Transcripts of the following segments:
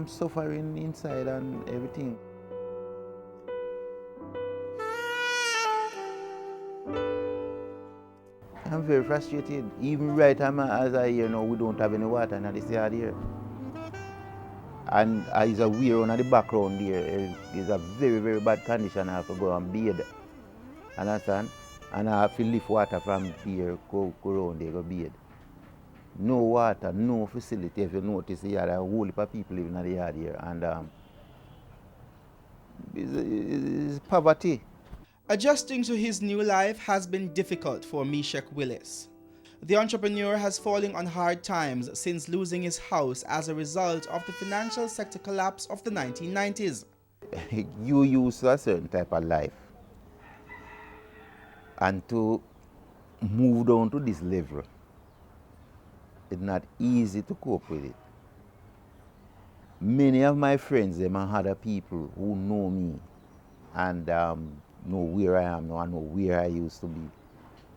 I'm suffering inside and everything. I'm very frustrated. Even right now, as I hear now, we don't have any water in this yard here. And it's a weir on the background there. It's a very, very bad condition. I have to go and bathe. Understand? And I have to lift water from here, go around there, go bathe. No water, no facility. If you notice, there are a whole heap of people living in the yard here. And it's poverty. Adjusting to his new life has been difficult for Meshach Willis. The entrepreneur has fallen on hard times since losing his house as a result of the financial sector collapse of the 1990s. You use a certain type of life. And to move down to this level, it's not easy to cope with it. Many of my friends, them and other people who know me and know where I am now and know where I used to be,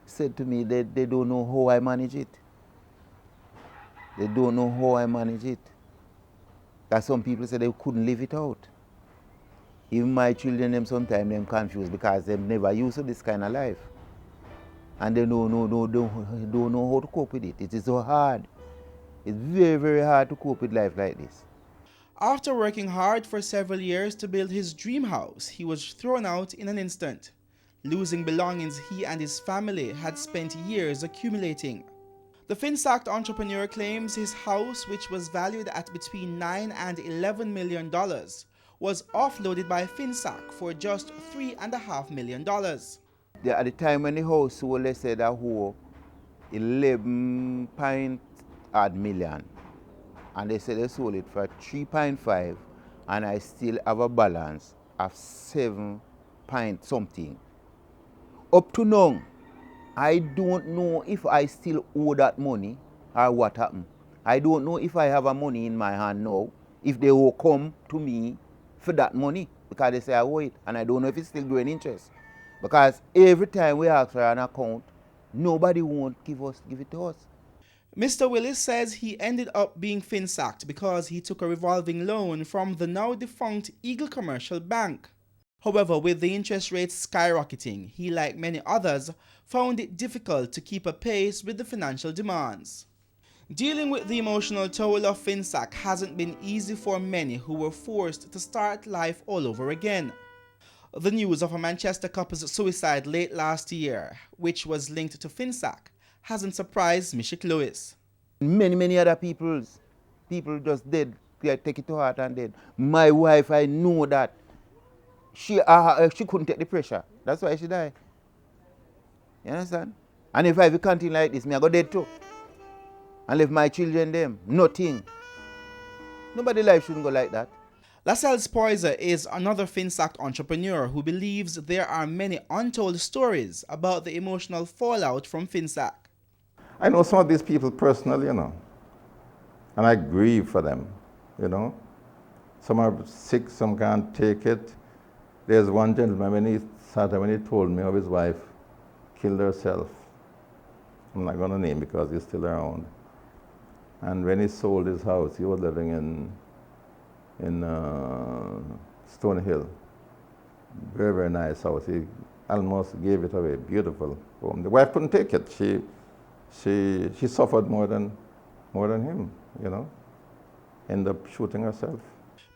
said to me that they don't know how I manage it. They don't know how I manage it. Because some people say they couldn't live it out. Even my children, them sometimes them confused because they've never used to this kind of life. And they don't know how to cope with it. It is so hard. It's very, very hard to cope with life like this. After working hard for several years to build his dream house, he was thrown out in an instant, losing belongings he and his family had spent years accumulating. The Finsac entrepreneur claims his house, which was valued at between $9 and $11 million, was offloaded by Finsac for just $3.5 million. At the time when the house sold, they said that whole 11 point odd million. And they said they sold it for 3.5, and I still have a balance of 7 point something. Up to now, I don't know if I still owe that money or what happened. I don't know if I have a money in my hand now, if they will come to me for that money, because they say I owe it, and I don't know if it's still growing interest. Because every time we ask for an account, nobody won't give it to us. Mr. Willis says he ended up being Finsacked because he took a revolving loan from the now defunct Eagle Commercial Bank. However, with the interest rates skyrocketing, he, like many others, found it difficult to keep a pace with the financial demands. Dealing with the emotional toll of Finsac hasn't been easy for many who were forced to start life all over again. The news of a Manchester couple's suicide late last year, which was linked to Finsac, hasn't surprised Meshach Lewis. Many other people just dead. They take it to heart and dead. My wife, I know that she couldn't take the pressure. That's why she died. You understand? And if I continue like this, I go dead too. And leave my children them. Nothing. Nobody's life shouldn't go like that. Lascelles Poyser is another Finsac entrepreneur who believes there are many untold stories about the emotional fallout from Finsac. I know some of these people personally, and I grieve for them, Some are sick, some can't take it. There's one gentleman, when he told me how his wife killed herself. I'm not going to name because he's still around. And when he sold his house, he was living in Stone Hill. Very, very nice house. He almost gave it away. Beautiful home. The wife couldn't take it. She suffered more than him, Ended up shooting herself.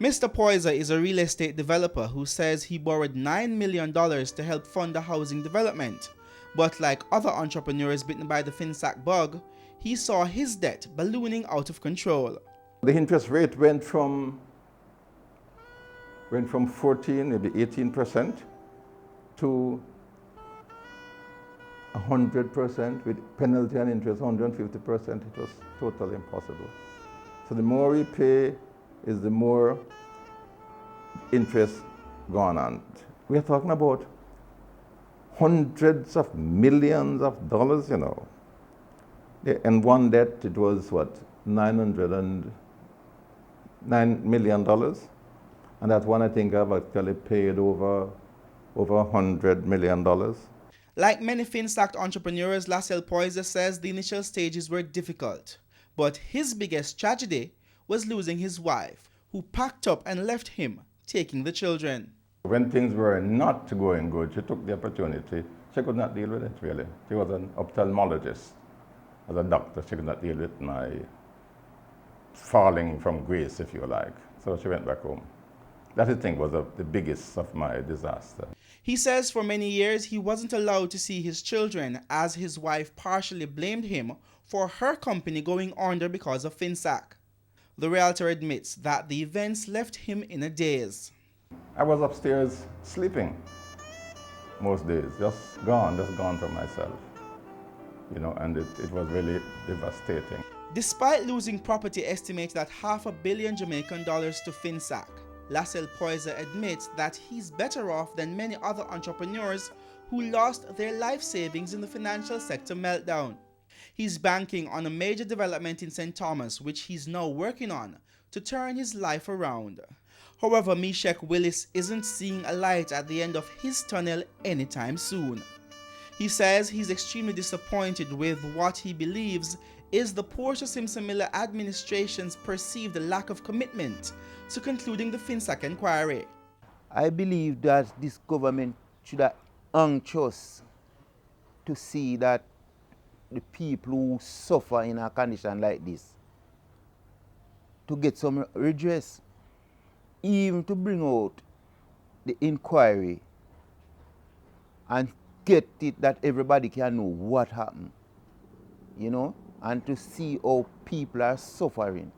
Mr. Poyser is a real estate developer who says he borrowed $9 million to help fund the housing development. But like other entrepreneurs bitten by the Finsac bug, he saw his debt ballooning out of control. The interest rate went from 14, maybe 18% to 100% with penalty and interest, 150%. It was totally impossible. So the more we pay is the more interest gone on. We are talking about hundreds of millions of dollars, And one debt, it was $909 million. And that one I think I've actually paid over $100 million. Like many Finsac entrepreneurs, Lascelles Poyser says the initial stages were difficult. But his biggest tragedy was losing his wife, who packed up and left him, taking the children. When things were not going good, she took the opportunity. She could not deal with it, really. She was an ophthalmologist. As a doctor, she could not deal with my falling from grace, if you like. So she went back home. That, I think, was the biggest of my disaster. He says for many years he wasn't allowed to see his children, as his wife partially blamed him for her company going under because of Finsac. The realtor admits that the events left him in a daze. I was upstairs sleeping most days, just gone from myself. You know, and it was really devastating. Despite losing property estimated at $500 million Jamaican dollars to Finsac, Lassell Poyser admits that he's better off than many other entrepreneurs who lost their life savings in the financial sector meltdown. He's banking on a major development in St. Thomas, which he's now working on to turn his life around. However, Meshach Willis isn't seeing a light at the end of his tunnel anytime soon. He says he's extremely disappointed with what he believes is the Portia Simpson Miller administration's perceived lack of commitment to concluding the Finsac inquiry. I believe that this government should have anxious to see that the people who suffer in a condition like this to get some redress, even to bring out the inquiry and get it that everybody can know what happened, you know, and to see how people are suffering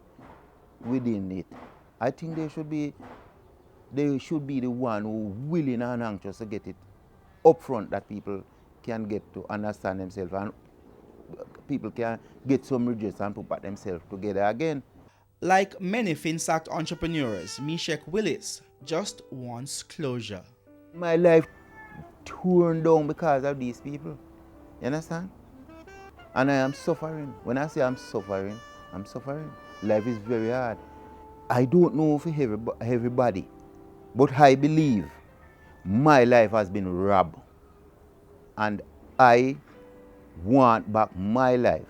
within it. I think they should be the one who willing and anxious to get it upfront, that people can get to understand themselves and people can get some redress and put back themselves together again. Like many Finsac entrepreneurs, Meshach Willis just wants closure. My life torn down because of these people. You understand? And I am suffering. When I say I'm suffering, I'm suffering. Life is very hard. I don't know for everybody, but I believe my life has been robbed. And I want back my life.